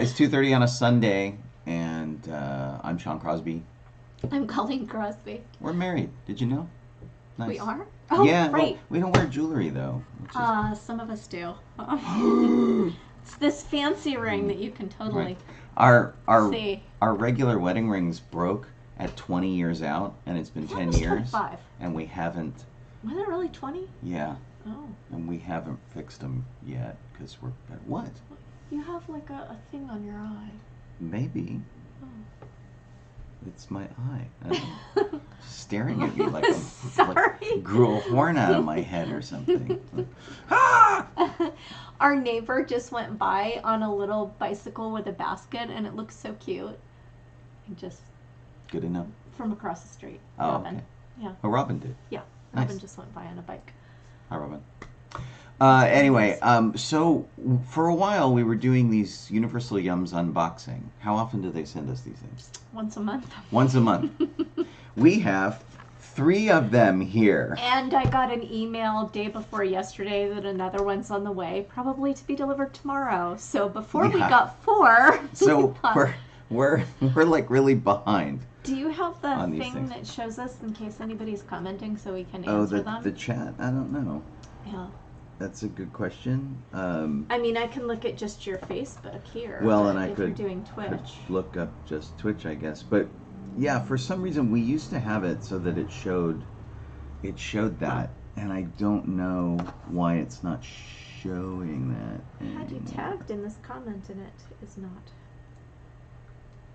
It's 2:30 on a Sunday, and I'm Sean Crosby. I'm Colleen Crosby. We're married. Did you know? Nice. We are? Oh, yeah, right. Well, we don't wear jewelry, though. Some of us do. It's this fancy ring that you can totally see. Our regular wedding rings broke at 20 years out, and it's been 10 years. 25. And we haven't. Was it really 20? Yeah. Oh. And we haven't fixed them yet, because we're at what? You have like a thing on your eye. Maybe. Oh. It's my eye. Staring at me like grew a horn out of my head or something. Our neighbor just went by on a little bicycle with a basket, and it looks so cute. Just good enough. From across the street. Oh, Robin. okay. Yeah. Oh, Robin did. Yeah. Nice. Robin just went by on a bike. Hi, Robin. Anyway, so for a while we were doing these Universal Yums unboxing. How often do they send us these things? Once a month. Once a month. We have 3 of them here. And I got an email day before yesterday that another one's on the way, probably to be delivered tomorrow. So before we got 4. So we're like really behind. Do you have the thing that shows us in case anybody's commenting so we can answer them? The chat? I don't know. Yeah. That's a good question. I mean, I can look at just your Facebook here. Well, and I could, you're doing Twitch. Could look up just Twitch, I guess. But yeah, for some reason we used to have it so that it showed that, and I don't know why it's not showing that anymore. Had you tagged in this comment and it is not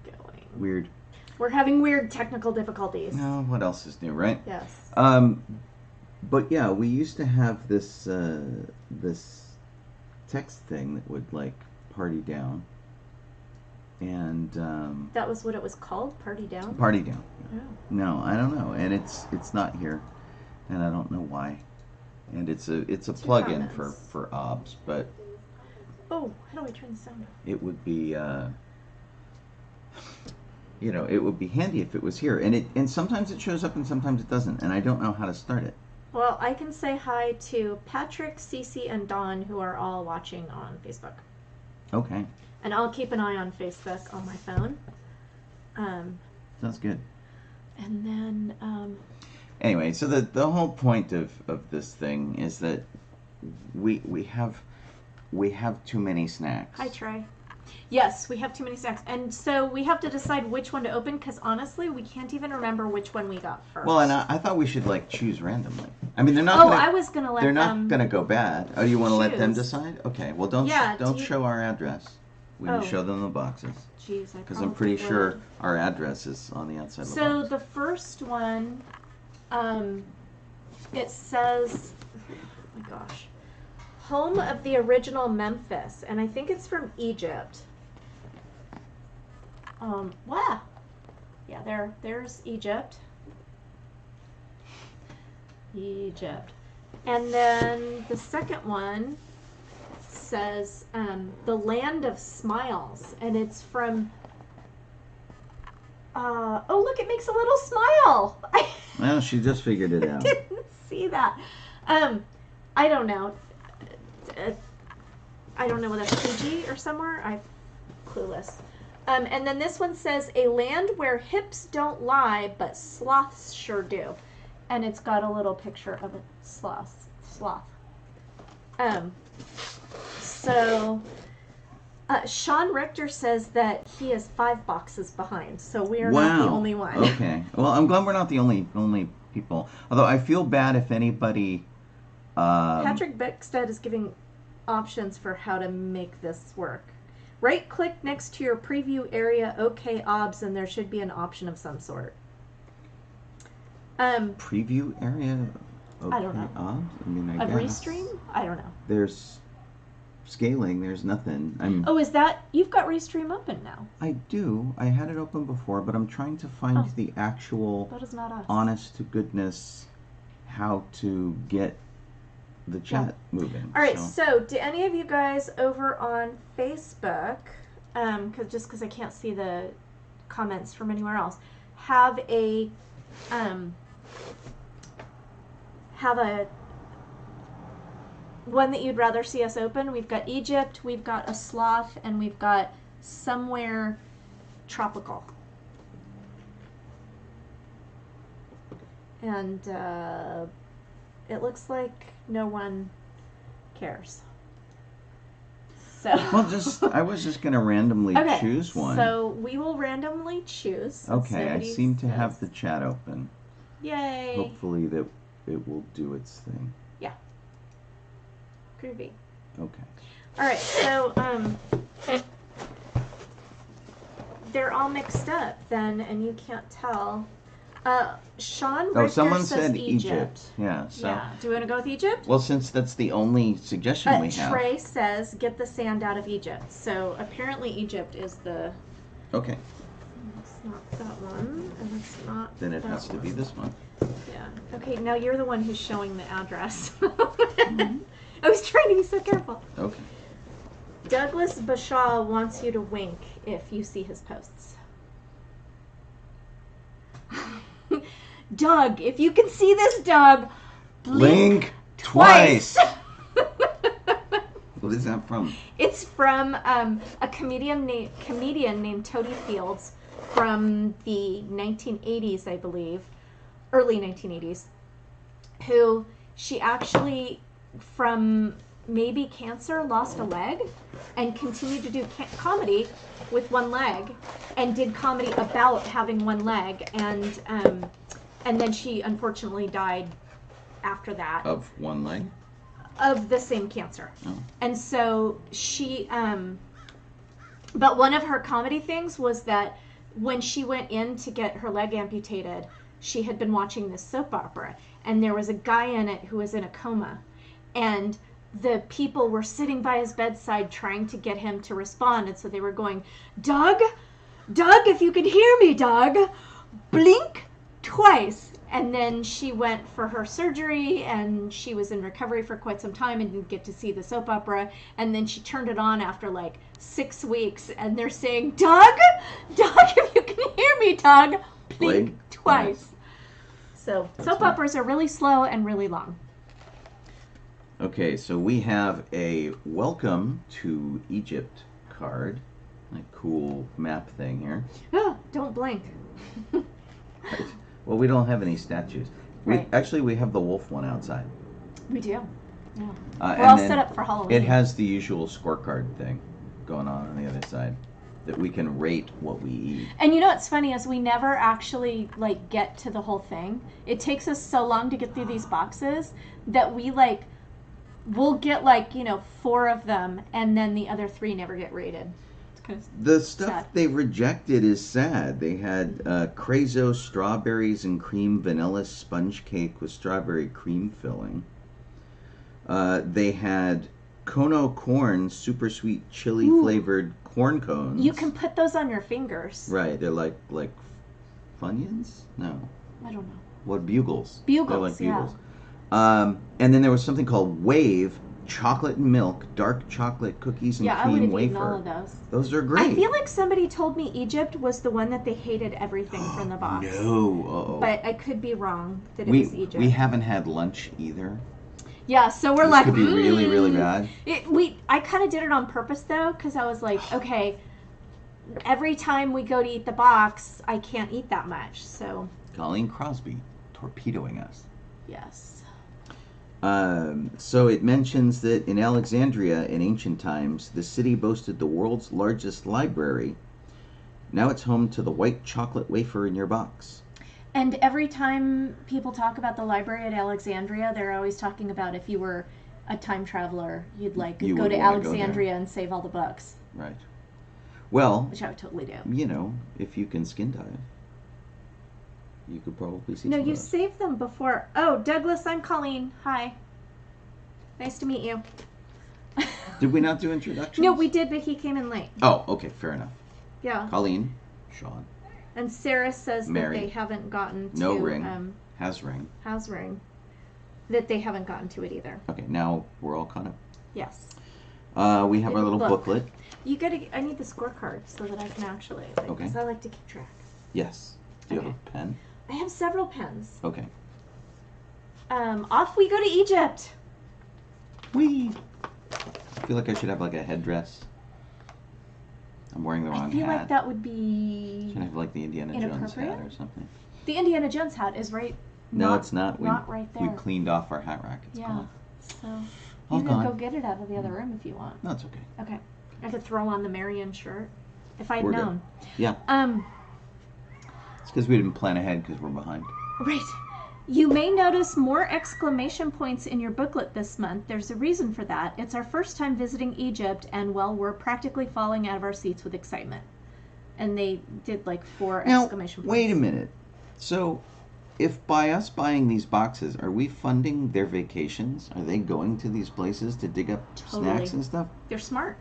going. Weird. We're having weird technical difficulties. No, what else is new, right? Yes. But yeah, we used to have this this text thing that would like party down, and that was what it was called, party down. Party down. Yeah. No, I don't know, and it's not here, and I don't know why, and it's a plug-in for OBS, but oh, how do I turn the sound off? It would be it would be handy if it was here, and sometimes it shows up and sometimes it doesn't, and I don't know how to start it. Well, I can say hi to Patrick, Cece, and Dawn, who are all watching on Facebook. Okay. And I'll keep an eye on Facebook on my phone. Sounds good. And then... Anyway, so the whole point of this thing is that we have too many snacks. Hi, Trey. Yes, we have too many snacks. And so we have to decide which one to open, because honestly, we can't even remember which one we got first. Well, and I thought we should, like, choose randomly. I mean, they're not gonna... I was going to let them... They're not going to go bad. Oh, you want to let them decide? Okay, well, don't show our address. We can show them the boxes. Jeez, because I'm pretty sure our address is on the outside of the box. So the first one, it says, oh my gosh, home of the original Memphis, and I think it's from Egypt. Wow. Yeah, there's Egypt. Egypt. And then the second one says the land of smiles, and it's from oh, look, it makes a little smile. Well, she just figured it out. I didn't see that. I don't know. I don't know whether that's Fiji or somewhere. I'm clueless. And then this one says, a land where hips don't lie, but sloths sure do. And it's got a little picture of a sloth. So Sean Richter says that he is 5 boxes behind, so we are not the only one. Okay. Well, I'm glad we're not the only people. Although I feel bad if anybody... Patrick Beckstead is giving options for how to make this work. Right-click next to your preview area, OK OBS, and there should be an option of some sort. Preview area? Okay, I don't know. OBS? I mean, I guess. Restream? I don't know. There's scaling. There's nothing. Oh, is that... You've got Restream open now. I do. I had it open before, but I'm trying to find the actual... That is not us. Honest-to-goodness how to get the chat moving. All right, so do any of you guys over on Facebook, because I can't see the comments from anywhere else, have a one that you'd rather see us open? We've got Egypt, we've got a sloth, and we've got somewhere tropical. And it looks like no one cares. So Well, I was just going to randomly okay, choose one. So we will randomly choose. Okay, I seem to have the chat open. Yay. Hopefully that it will do its thing. Yeah. Groovy. Okay. All right, so they're all mixed up then, and you can't tell. Sean Richter someone says said Egypt. Yeah. So. Yeah. Do you want to go with Egypt? Well, since that's the only suggestion we have. Trey says, get the sand out of Egypt. So apparently Egypt is the... Okay. It's not that one, and it's not Then it has to be this one. Yeah. Okay, now you're the one who's showing the address. Mm-hmm. I was trying to be so careful. Okay. Douglas Bashaw wants you to wink if you see his posts. Doug, if you can see this, Doug, blink twice. What is that from? It's from a comedian named Toady Fields from the 1980s, I believe, early 1980s, who she actually, from maybe cancer, lost a leg and continued to do comedy with one leg and did comedy about having one leg, and then she unfortunately died after that. Of one leg? Of the same cancer. Oh. And so she, but one of her comedy things was that when she went in to get her leg amputated, she had been watching this soap opera, and there was a guy in it who was in a coma, and the people were sitting by his bedside trying to get him to respond, and so they were going, Doug, if you can hear me, Doug, blink twice. And then she went for her surgery, and she was in recovery for quite some time and didn't get to see the soap opera. And then she turned it on after like 6 weeks, and they're saying, Doug, if you can hear me, Doug, blink twice. So soap operas are really slow and really long. Okay, so we have a welcome to Egypt card. A cool map thing here. Oh, don't blink. Right. Well, we don't have any statues. Right. We have the wolf one outside. We do. Yeah. We're And all then set up for Halloween. It has the usual scorecard thing going on the other side that we can rate what we eat. And you know what's funny is we never actually like get to the whole thing. It takes us so long to get through these boxes that we'll get 4 of them, and then the other 3 never get rated. The stuff sad. they rejected is sad. They had Crezo strawberries and cream vanilla sponge cake with strawberry cream filling. They had Kono corn super sweet chili flavored corn cones. You can put those on your fingers. Right, they're like Funyuns? No. I don't know. What, bugles? Bugles, They're like bugles. yeah. And then there was something called Wave chocolate and milk, dark chocolate cookies and I cream would have wafer. eaten all of those. Those are great. I feel like somebody told me Egypt was the one that they hated everything from the box. No. Uh-oh. But I could be wrong that it was Egypt. We haven't had lunch either. Yeah, so we're this like, could be really, really bad. I kind of did it on purpose though, because I was like, okay, every time we go to eat the box, I can't eat that much. So. Colleen Crosby torpedoing us. Yes. So it mentions that in Alexandria in ancient times, the city boasted the world's largest library. Now it's home to the white chocolate wafer in your box. And every time people talk about the library at Alexandria, they're always talking about if you were a time traveler, you'd go to Alexandria and save all the books. Right. Well, which I would totally do. You know, if you can skin dive, you could probably see. No, you saved them before. Oh, Douglas, I'm Colleen. Hi. Nice to meet you. Did we not do introductions? No, we did, but he came in late. Oh, okay, fair enough. Yeah. Colleen, Sean. And Sarah says Mary. that they haven't gotten to... No ring. Has ring. Has ring. That they haven't gotten to it either. Okay, now we're all caught up. Yes. We have our little booklet. I need the scorecard so that I can actually... Because I like to keep track. Yes. Do you have a pen? I have several pens. Okay. Off we go to Egypt. Whee! I feel like I should have like a headdress. I'm wearing the wrong I feel hat. like that would be Should I have like the Indiana Jones hat inappropriate? or something? The Indiana Jones hat is right. No, it's not. Not right there. We cleaned off our hat rack. It's Yeah. gone. So All you can gone. go get it out of the other room if you want. No, it's okay. Okay. I could throw on the Marion shirt if I'd We're good. known. Yeah. It's because we didn't plan ahead because we're behind. Right. You may notice more exclamation points in your booklet this month. There's a reason for that. It's our first time visiting Egypt, and well, we're practically falling out of our seats with excitement. And they did like 4 exclamation points. Wait a minute. So, if by us buying these boxes, are we funding their vacations? Are they going to these places to dig up snacks and stuff? They're smart.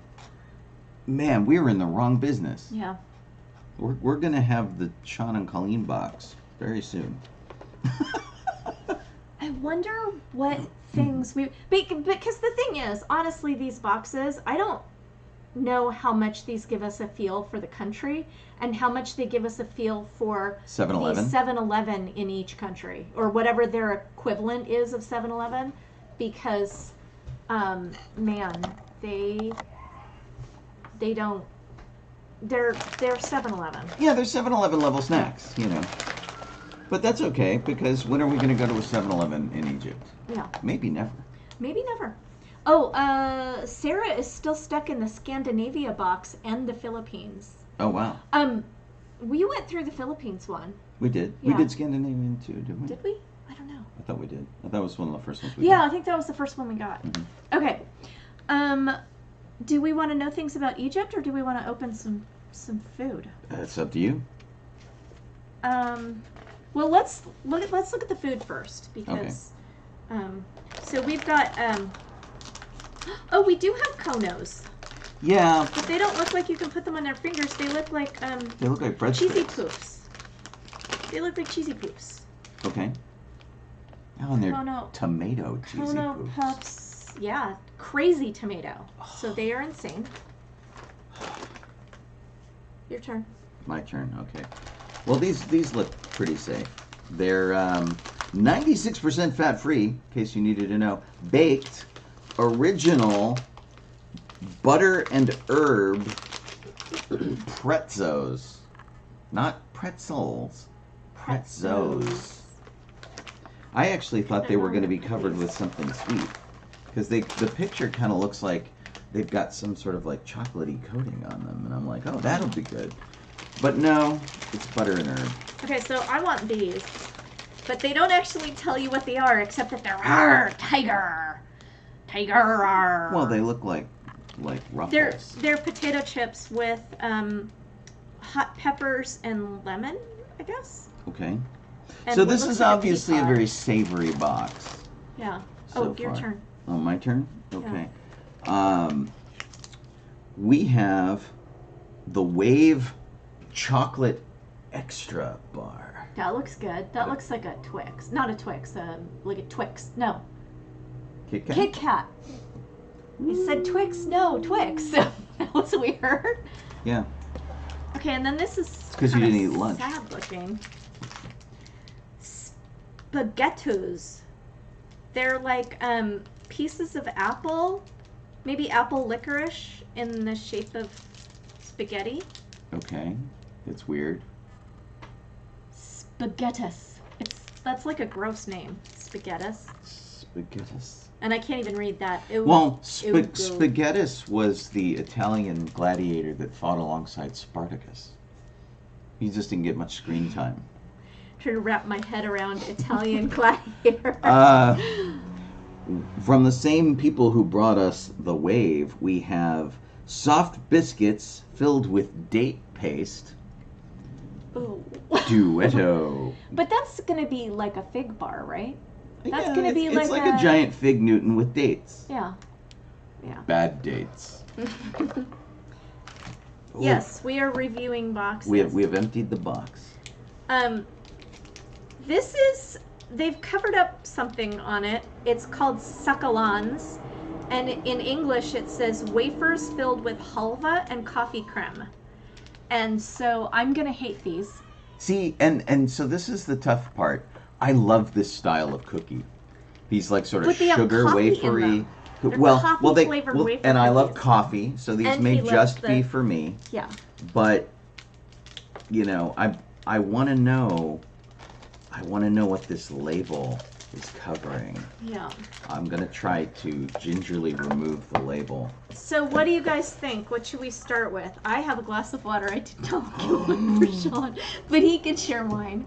Man, we're in the wrong business. Yeah. We're going to have the Sean and Colleen box very soon. I wonder what things we... Because the thing is, honestly, these boxes, I don't know how much these give us a feel for the country and how much they give us a feel for 7-Eleven? the 7-Eleven in each country or whatever their equivalent is of 7-Eleven, because man, they don't, they're 7-Eleven. Yeah, they're 7-Eleven level snacks, you know. But that's okay, because when are we going to go to a 7-Eleven in Egypt? Yeah. Maybe never. Maybe never. Oh, Sarah is still stuck in the Scandinavia box and the Philippines. Oh, wow. We went through the Philippines one. We did. Yeah. We did Scandinavian too, didn't we? Did we? I don't know. I thought we did. I thought it was one of the first ones we Yeah, I think that was the first one we got. did. Okay. Do we want to know things about Egypt, or do we want to open some food? It's up to you. Well, let's look at the food first, because so we've got oh, we do have konos, Yeah. but they don't look like you can put them on their fingers. They look like They look like breadsticks. cheesy poofs. They look like cheesy poofs. Okay. Oh, and they're Kono- tomato cheesy Kono poofs. puffs. Yeah, crazy tomato. So they are insane. Your turn. My turn. Okay. Well, these look pretty safe. They're 96% fat free, in case you needed to know. Baked, original, butter and herb pretzels, not pretzels. Pretzels. I actually thought they were going to be covered with something sweet, because the picture kind of looks like they've got some sort of like chocolatey coating on them, and I'm like, oh, that'll be good. But no, it's butter and herb. Okay, so I want these, but they don't actually tell you what they are, except that they're rawr, tiger, rawr. Well, they look like ruffles. They're potato chips with hot peppers and lemon, I guess. Okay. And So what this looks is like a obviously a peapod. very savory box. Yeah. so Your far. turn. Oh, my turn? Okay. We have the Wave Chocolate Extra Bar. That looks good. That looks like a Twix. Not a Twix, like a Twix. No. Kit Kat? Kit Kat. It said Twix. No, Twix. That was weird. Yeah. Okay, and then this is 'cause you kinda didn't eat lunch. sad looking. Spaghettos. They're like pieces of apple, maybe apple licorice in the shape of spaghetti. Okay. It's weird. Spaghettis. That's like a gross name. Spaghettis. Spaghettis. And I can't even read that. Well, Spaghettis was the Italian gladiator that fought alongside Spartacus. He just didn't get much screen time. Trying to wrap my head around Italian gladiator. From the same people who brought us the Wave, we have soft biscuits filled with date paste. Ooh. Duetto. But that's going to be like a fig bar, right? That's Yeah, going to be it's like a giant fig Newton with dates. Yeah. Yeah. Bad dates. Yes, we are reviewing boxes. We have emptied the box. This is, they've covered up something on it. It's called succulans, and in English it says wafers filled with halva and coffee creme. And so I'm gonna hate these. See, and so this is the tough part. I love this style of cookie. These like sort of But they have sugar coffee in wafery them. They're well, coffee flavored wafer and I love cookies. coffee, so these And may he loves just the- be for me. Yeah. But you know, I want to know. I want to know what this label is covering. Yeah. I'm gonna try to gingerly remove the label. So what do you guys think? What should we start with? I have a glass of water. I did not get one for Sean, but he can share mine.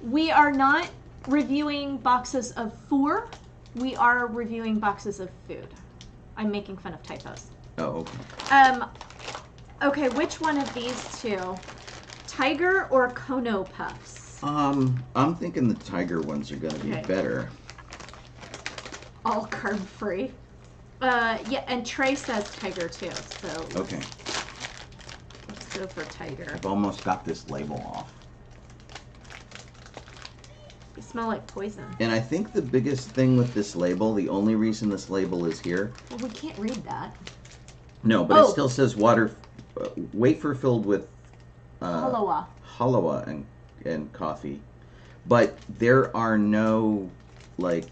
We are not reviewing boxes of 4. We are reviewing boxes of food. I'm making fun of typos. Oh, okay. Okay, which one of these two? Tiger or Kono Puffs? I'm thinking the tiger ones are gonna be Okay. better. All carb free. Yeah, and Trey says tiger too, so Okay. let's go for tiger. I've almost got this label off. They smell like poison. And I think the biggest thing with this label, the only reason this label is here. Well, we can't read that. No, but it still says wafer filled with Halawa. halawa and coffee. But there are no like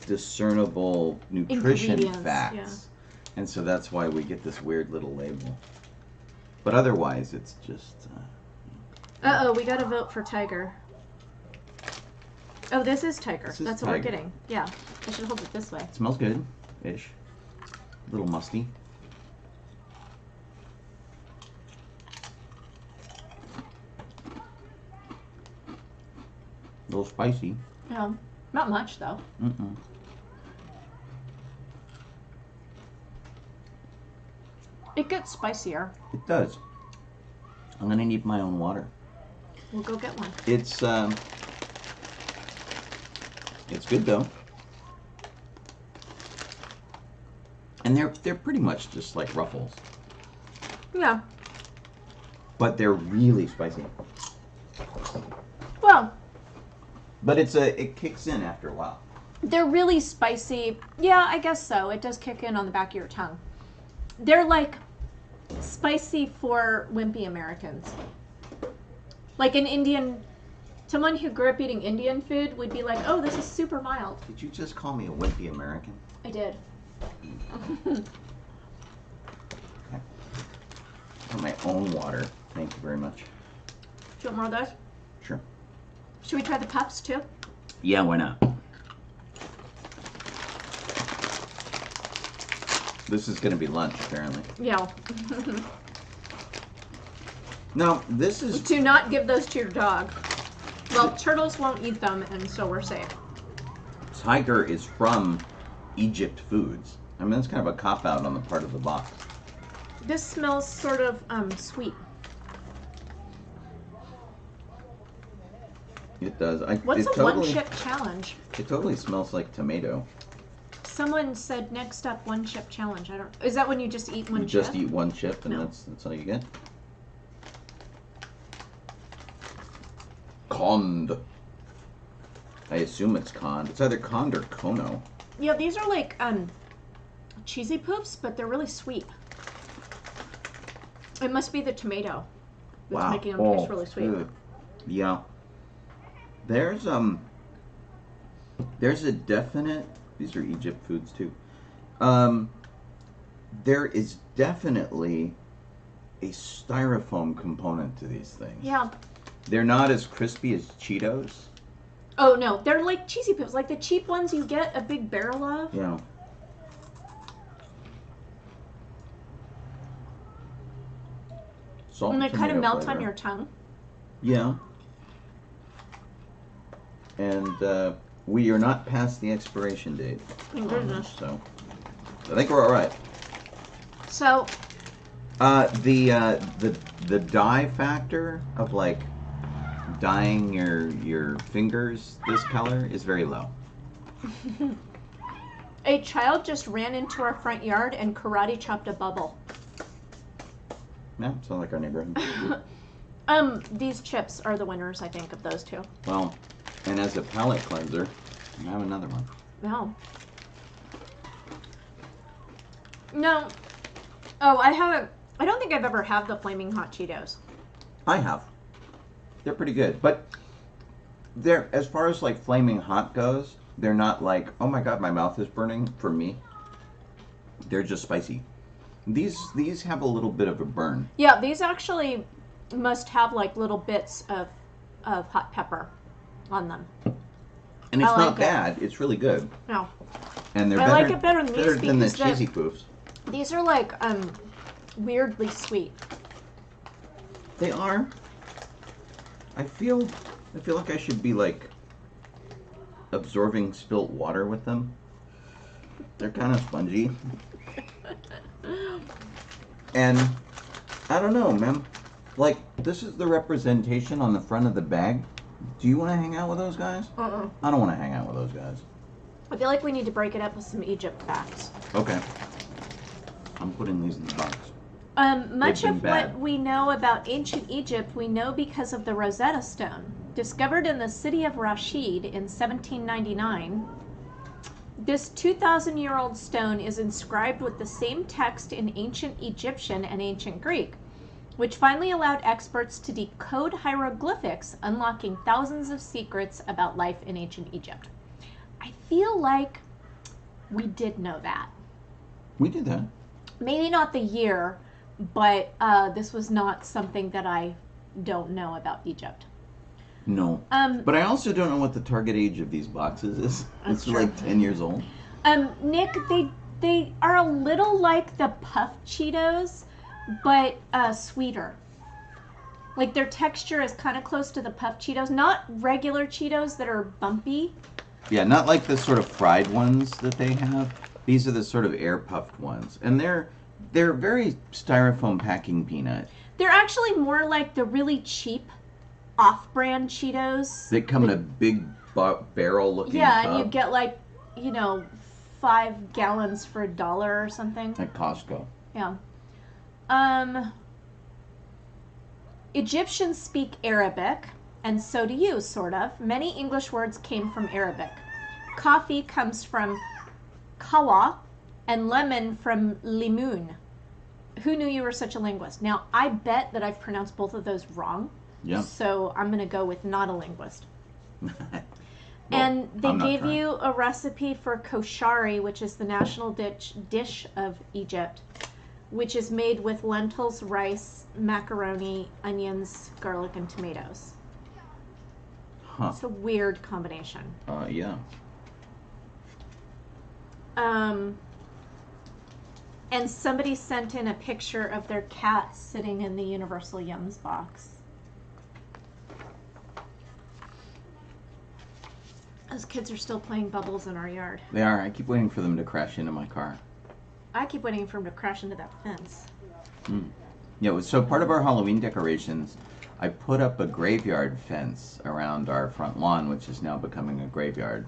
discernible nutrition Ingredients, facts. yeah. And so that's why we get this weird little label. But otherwise it's just Uh-oh, we gotta vote for tiger. Oh, this is tiger. This is That's what we're tiger. getting. Yeah, I should hold it this way. it smells good ish. A little musty. A little spicy. Yeah, not much though. Mm-mm. It gets spicier. It does. I'm gonna need my own water. We'll go get one. It's good though. And they're pretty much just like Ruffles, Yeah. but they're really spicy. Well, But it kicks in after a while. they're really spicy. Yeah, I guess so. It does kick in on the back of your tongue. They're like spicy for wimpy Americans. Like an Indian, someone who grew up eating Indian food would be like, oh, this is super mild. Did you just call me a wimpy American? I did. Okay. For my own water. Thank you very much. Do you want more of those? Sure. Should we try the puffs too? Yeah, why not? This is going to be lunch, apparently. Yeah. No, this is... Do not give those to your dog. Well, turtles won't eat them, and so we're safe. Tiger is from Egypt Foods. I mean, that's kind of a cop-out on the part of the box. This smells sort of sweet. It does. What's it a totally, one-chip challenge? It totally smells like tomato. Someone said next up one-chip challenge. I don't. Is that when you just eat one You chip? just eat one chip, and No. that's all you get. Conned. I assume it's conned. It's either conned or Kono. Yeah, these are like cheesy poofs, but they're really sweet. It must be the tomato that's making them taste really sweet. Good. Yeah. There's a definite. These are Egypt Foods too. There is definitely a styrofoam component to these things. Yeah. They're not as crispy as Cheetos. Oh no, they're like cheesy poofs, like the cheap ones you get a big barrel of. Yeah. Salt And they kind of tomato melt flavor. on your tongue. Yeah. And we are not past the expiration date. Thank goodness. So I think we're all right. So The dye factor of like dyeing your fingers this color is very low. a child just ran into our front yard and karate chopped a bubble. Yeah, sounds like our neighborhood. These chips are the winners, I think, of those two. Well, and as a palate cleanser, I have another one. No. No. Oh, I don't think I've ever had the Flaming Hot Cheetos. I have. They're pretty good, but they're as far as like flaming hot goes, They're not like, oh my god, my mouth is burning for me. They're just spicy. These have a little bit of a burn. Yeah, these actually must have like little bits of hot pepper on them. And it's I not like it. bad. It's really good. No, And they're I better, like it better than these than the because cheesy poofs. these are like weirdly sweet. They are. I feel like I should be like absorbing spilt water with them. They're kind of spongy. And I don't know, man. Like, this is the representation on the front of the bag. Do you want to hang out with those guys? I don't want to hang out with those guys. I feel like we need to break it up with some Egypt facts. Okay. I'm putting these in the box. Much They've been of bad. what we know about ancient Egypt, we know because of the Rosetta Stone. Discovered in the city of Rashid in 1799, this 2,000-year-old stone is inscribed with the same text in ancient Egyptian and ancient Greek, which finally allowed experts to decode hieroglyphics, unlocking thousands of secrets about life in ancient Egypt. I feel like we did know that. We did that. Maybe not the year, but this was not something that I don't know about Egypt. No. But I also don't know what the target age of these boxes is. It's true. like 10 years old. Nick, they are a little like the Puff Cheetos, but sweeter. Like their texture is kind of close to the Puff Cheetos, not regular Cheetos that are bumpy. Yeah, not like the sort of fried ones that they have. These are the sort of air puffed ones. And they're very styrofoam packing peanut. They're actually more like the really cheap off-brand Cheetos. They come in a big barrel looking Yeah, tub and you get like, 5 gallons for $1 or something. at Costco. Yeah. Egyptians speak Arabic, and so do you, sort of. Many English words came from Arabic. Coffee comes from kawa, and lemon from limun. Who knew you were such a linguist? Now, I bet that I've pronounced both of those wrong. Yeah. So I'm going to go with not a linguist. Well, And they I'm not gave trying. you a recipe for koshari, which is the national dish of Egypt, which is made with lentils, rice, macaroni, onions, garlic, and tomatoes. Huh. It's a weird combination. Yeah. And somebody sent in a picture of their cat sitting in the Universal Yums box. Those kids are still playing bubbles in our yard. They are. I keep waiting for them to crash into my car. I keep waiting for them to crash into that fence. Yeah, so part of our Halloween decorations, I put up a graveyard fence around our front lawn, which is now becoming a graveyard.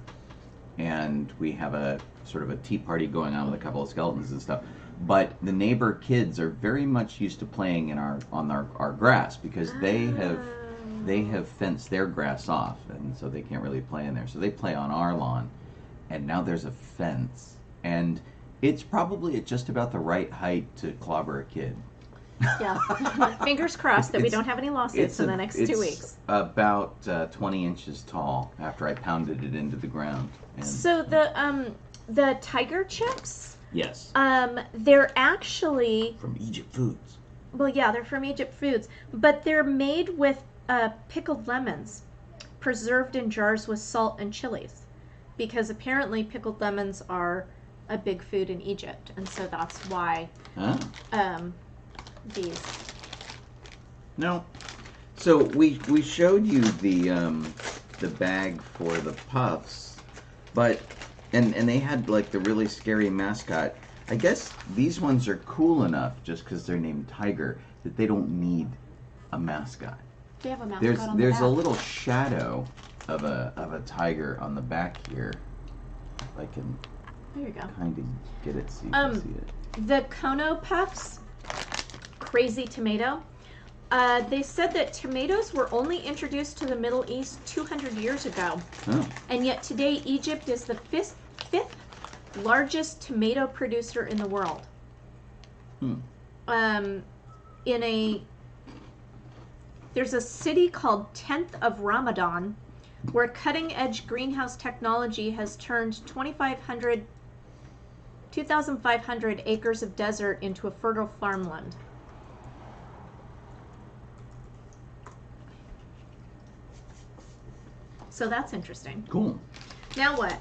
And we have a sort of a tea party going on with a couple of skeletons and stuff. But the neighbor kids are very much used to playing in our grass because they have fenced their grass off, and so they can't really play in there. So they play on our lawn, and now there's a fence, and it's probably at just about the right height to clobber a kid. Yeah. Fingers crossed that we don't have any lawsuits in the next 2 weeks. It's about 20 inches tall after I pounded it into the ground. And, So the tiger chips, yes, they're actually, from Egypt Foods. well, yeah, they're from Egypt Foods, but they're made with pickled lemons, preserved in jars with salt and chilies, because apparently pickled lemons are a big food in Egypt, and so that's why these. No. So we showed you the bag for the puffs, but and they had like the really scary mascot. I guess these ones are cool enough just because they're named Tiger that they don't need a mascot. They have a mascot on the There's back. a little shadow of a tiger on the back here. If I can There you go. kind of get it so you can see it. The Kono Puffs, crazy tomato. They said that tomatoes were only introduced to the Middle East 200 years ago. Oh. And yet today Egypt is the fifth largest tomato producer in the world. There's a city called 10th of Ramadan, where cutting-edge greenhouse technology has turned 2,500 acres of desert into a fertile farmland. So that's interesting. Cool. Now what?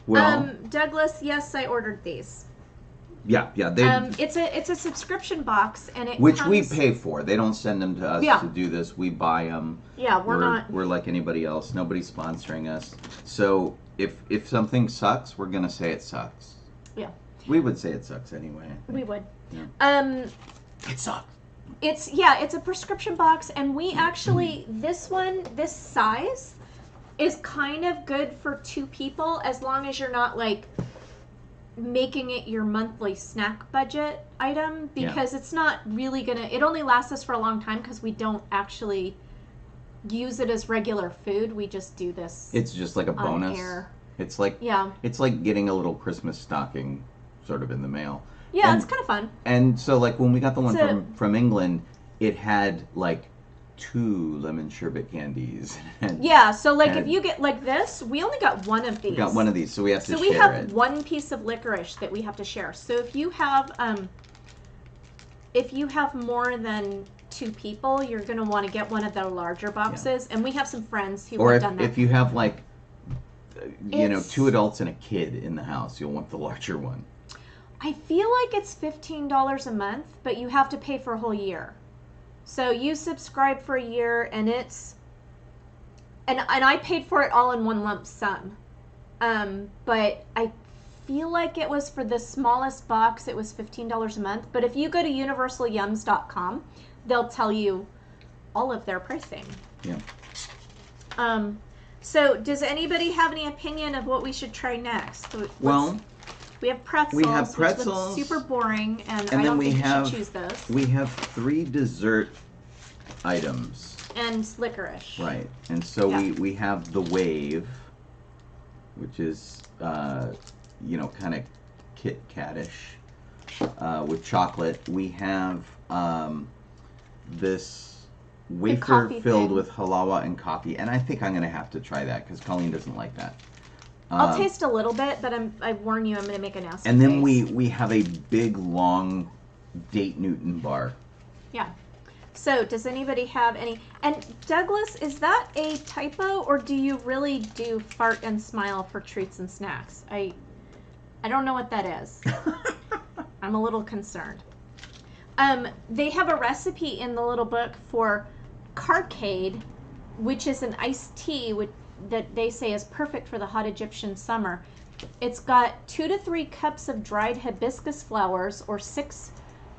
Well, Douglas, yes, I ordered these. yeah. It's a subscription box, and it Which comes, we pay for. They don't send them to us Yeah. to do this. We buy them. Yeah, We're like anybody else. Nobody's sponsoring us. So if something sucks, we're gonna say it sucks. Yeah. We would say it sucks anyway. We would. Yeah. It sucks. It's a prescription box, and we actually this size is kind of good for 2 people, as long as you're not like making it your monthly snack budget item, because it's not really gonna, it only lasts us for a long time because we don't actually use it as regular food. We just do this. It's just like a bonus. Air. It's like getting a little Christmas stocking sort of in the mail. Yeah, and, it's kind of fun. And so like when we got the one from England, it had like 2 lemon sherbet candies. So like if you get like this, we only got 1 of these. We got 1 of these, so we have to share it. So we have 1 piece of licorice that we have to share. So if you have more than 2 people, you're going to want to get one of the larger boxes. And we have some friends who have done that. Or if you have like 2 adults and a kid in the house, you'll want the larger one. I feel like it's $15 a month, but you have to pay for a whole year. So you subscribe for a year, and it's, and I paid for it all in one lump sum. But I feel like it was for the smallest box, it was $15 a month. But if you go to universalyums.com, they'll tell you all of their pricing. Yeah. So does anybody have any opinion of what we should try next? Well, we have pretzels. We have pretzels. Which look super boring, and I then don't we think have, you should choose those. We have 3 dessert items. And licorice. Right. And so we have the wave, which is, kind of Kit Katish with chocolate. We have this wafer filled with halawa and coffee. And I think I'm going to have to try that because Colleen doesn't like that. I'll taste a little bit, but I warn you, I'm going to make a nasty And then face. we have a big, long Date Newton bar. Yeah. So, does anybody have any... And, Douglas, is that a typo, or do you really do fart and smile for treats and snacks? I don't know what that is. I'm a little concerned. They have a recipe in the little book for Carcade, which is an iced tea that they say is perfect for the hot Egyptian summer. It's got 2 to 3 cups of dried hibiscus flowers, or 6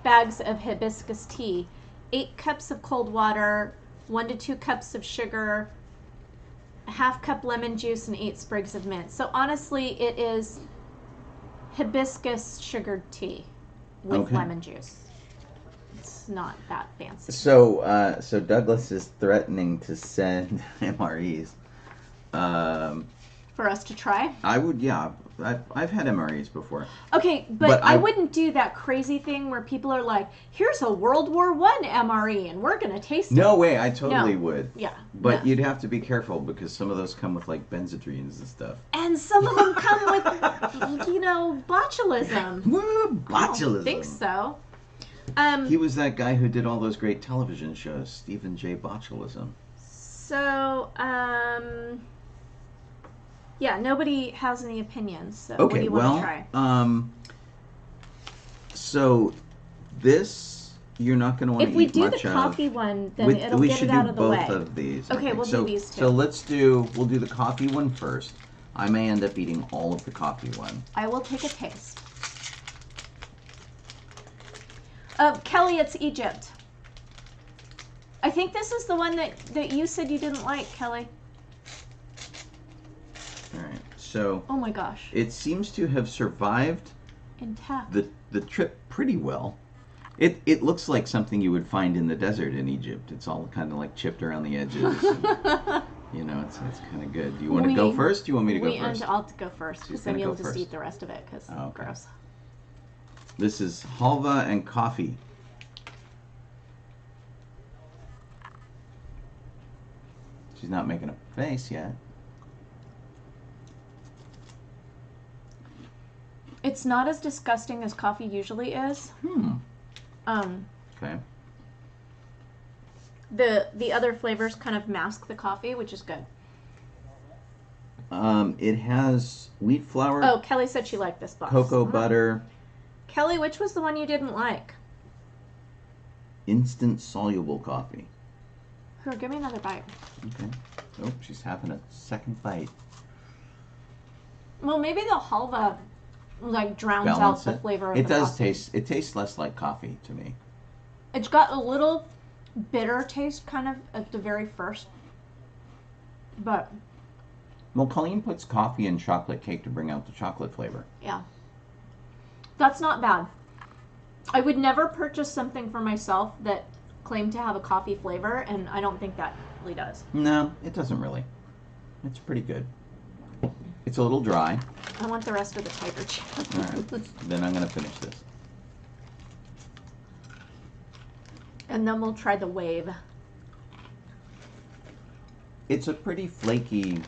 bags of hibiscus tea, 8 cups of cold water, 1 to 2 cups of sugar, a ½ cup lemon juice, and 8 sprigs of mint. So honestly, it is hibiscus sugared tea with lemon juice. It's not that fancy. So Douglas is threatening to send MREs. For us to try? I would, yeah. I've had MREs before. Okay, but I wouldn't do that crazy thing where people are like, here's a World War I MRE, and we're going to taste it. No way, I totally would. Yeah. But you'd have to be careful because some of those come with, like, benzodrines and stuff. And some of them come with, botulism. Woo, botulism. I don't think so. He was that guy who did all those great television shows, Stephen J. Botulism. So, yeah, nobody has any opinions. So what do you want to try? So this you're not going to want to eat much of. If we do the coffee one, then it'll get it out of the way. We should do both of these. Okay, we'll do these two. So we'll do the coffee one first. I may end up eating all of the coffee one. I will take a taste. Kelly, it's Egypt. I think this is the one that you said you didn't like, Kelly. All right, so... Oh my gosh. It seems to have survived intact the trip pretty well. It looks like something you would find in the desert in Egypt. It's all kind of like chipped around the edges. And, it's kind of good. Do you want to go first? Do you want me to go first? I'll go first, because then you'll just eat the rest of it, because gross. This is halva and coffee. She's not making a face yet. It's not as disgusting as coffee usually is. Okay. The other flavors kind of mask the coffee, which is good. It has wheat flour. Oh, Kelly said she liked this box. Cocoa butter. Kelly, which was the one you didn't like? Instant soluble coffee. Here, give me another bite. Okay. Oh, she's having a second bite. Well, maybe the halva like drowns Balance out the it. flavor of It the does coffee. taste. It tastes less like coffee to me. It's got a little bitter taste kind of at the very first. But Well, Colleen puts coffee in chocolate cake to bring out the chocolate flavor. yeah. That's not bad. I would never purchase something for myself that claimed to have a coffee flavor, and I don't think that really does. No, it doesn't really. It's pretty good. It's a little dry. I want the rest of the tiger chip. All right. Then I'm going to finish this. And then we'll try the wave. It's a pretty flaky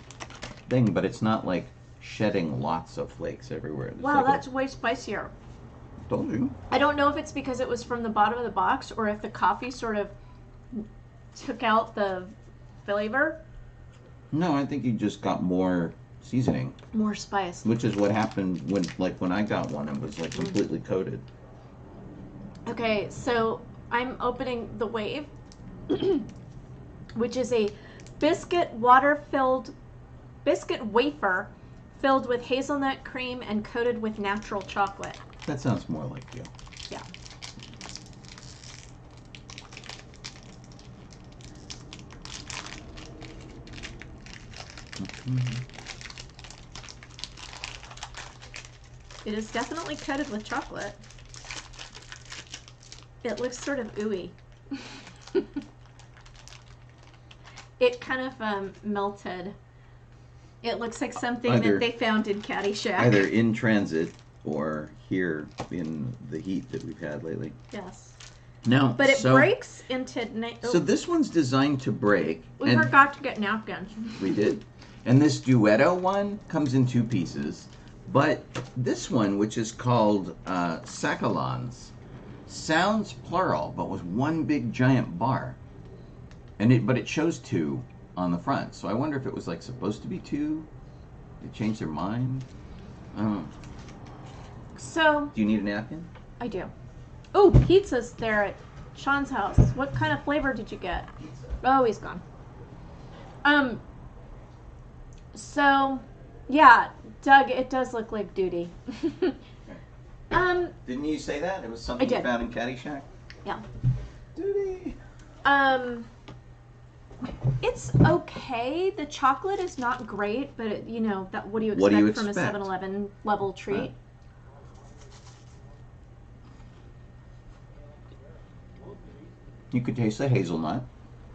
thing, but it's not like shedding lots of flakes everywhere. It's Wow, like that's way spicier. told you. I don't know if it's because it was from the bottom of the box or if the coffee sort of took out the flavor. No, I think you just got more seasoning, More spice. which is what happened when I got one. It was like completely coated. Okay, so I'm opening the wave, which is a biscuit wafer filled with hazelnut cream and coated with natural chocolate. That sounds more like you. Yeah. It is definitely coated with chocolate. It looks sort of ooey. It kind of melted. It looks like something that they found in Caddyshack. Either in transit or here in the heat that we've had lately. Yes. Now, But it breaks into... So this one's designed to break. We forgot to get napkins. We did. And this Duetto one comes in two pieces. But this one, which is called Sakalons, sounds plural, but was one big giant bar. But it shows two on the front. So I wonder if it was like supposed to be two. They changed their mind. I don't know. So... Do you need a napkin? I do. Oh, pizza's there at Sean's house. What kind of flavor did you get? Pizza. Oh, he's gone. So, yeah, Doug, it does look like duty. Didn't you say that? It was something you found in Caddyshack? Yeah. Duty. It's okay. The chocolate is not great, but it, you know, that what do you What do you expect from a expect? 7-Eleven level treat? Right. You could taste the hazelnut.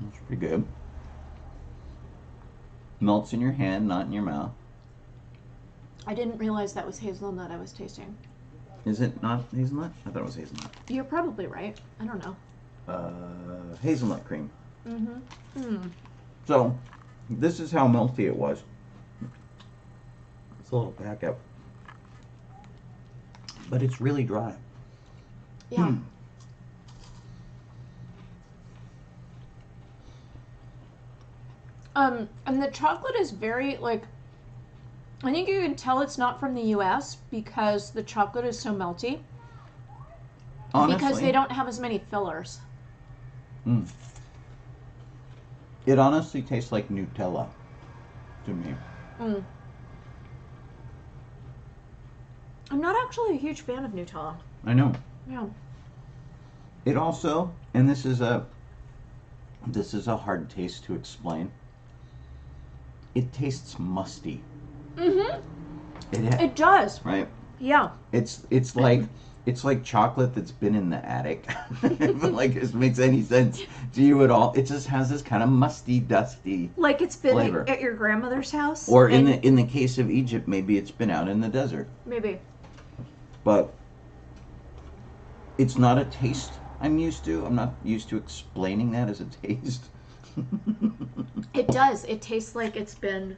That's pretty good. Melts in your hand, not in your mouth. I didn't realize that was hazelnut I was tasting. Is it not hazelnut? I thought it was hazelnut. You're probably right. I don't know. Hazelnut cream. Mm-hmm. So, this is how melty it was. It's a little packet. But it's really dry. Yeah. And the chocolate is very, like, I think you can tell it's not from the U.S. because the chocolate is so melty. Honestly, Because they don't have as many fillers. It honestly tastes like Nutella to me. I'm not actually a huge fan of Nutella. I know. Yeah. It also, and this is a hard taste to explain. It tastes musty. Mm-hmm. It It does. right. Yeah. It's like chocolate that's been in the attic. Like it makes any sense to you at all. It just has this kind of musty, dusty. Like it's been flavor. at your grandmother's house. Or in the case of Egypt, maybe it's been out in the desert. Maybe. But it's not a taste I'm used to. I'm not used to explaining that as a taste. It does. It tastes like it's been...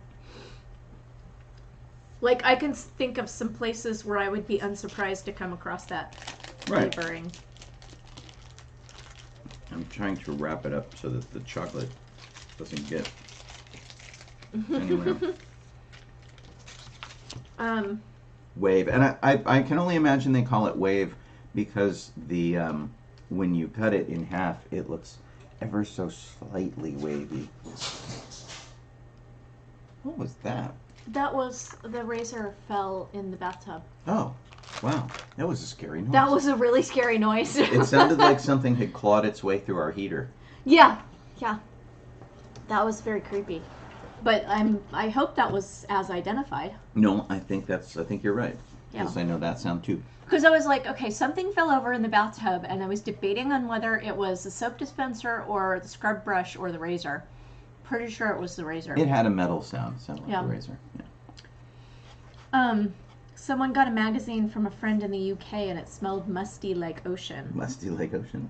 Like, I can think of some places where I would be unsurprised to come across that flavoring. I'm trying to wrap it up so that the chocolate doesn't get anywhere. Wave. And I can only imagine they call it wave because the when you cut it in half, it looks ever so slightly wavy. What was that? That was the razor fell in the bathtub. Oh, wow. That was a scary noise. That was a really scary noise. It sounded like something had clawed its way through our heater. Yeah. That was very creepy. But I hope that was as identified. No, I think you're right. Because Yeah. I know that sound too. Because I was like, okay, something fell over in the bathtub, and I was debating on whether it was the soap dispenser or the scrub brush or the razor. Pretty sure it was the razor. It had a metal sound. It sounded like a razor. Yeah. Someone got a magazine from a friend in the UK, and it smelled musty like ocean. Musty like ocean.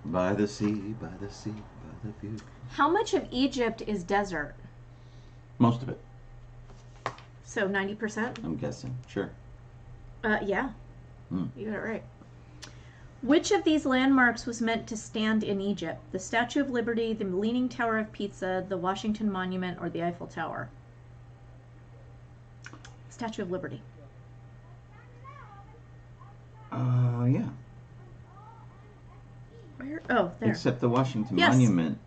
By the sea, by the sea, by the view. How much of Egypt is desert? Most of it. So 90%? I'm guessing. Sure. Yeah. You got it right. Which of these landmarks was meant to stand in Egypt? The Statue of Liberty, the Leaning Tower of Pisa, the Washington Monument, or the Eiffel Tower? Statue of Liberty. Yeah. Where? Oh, there. Except the Washington Monument,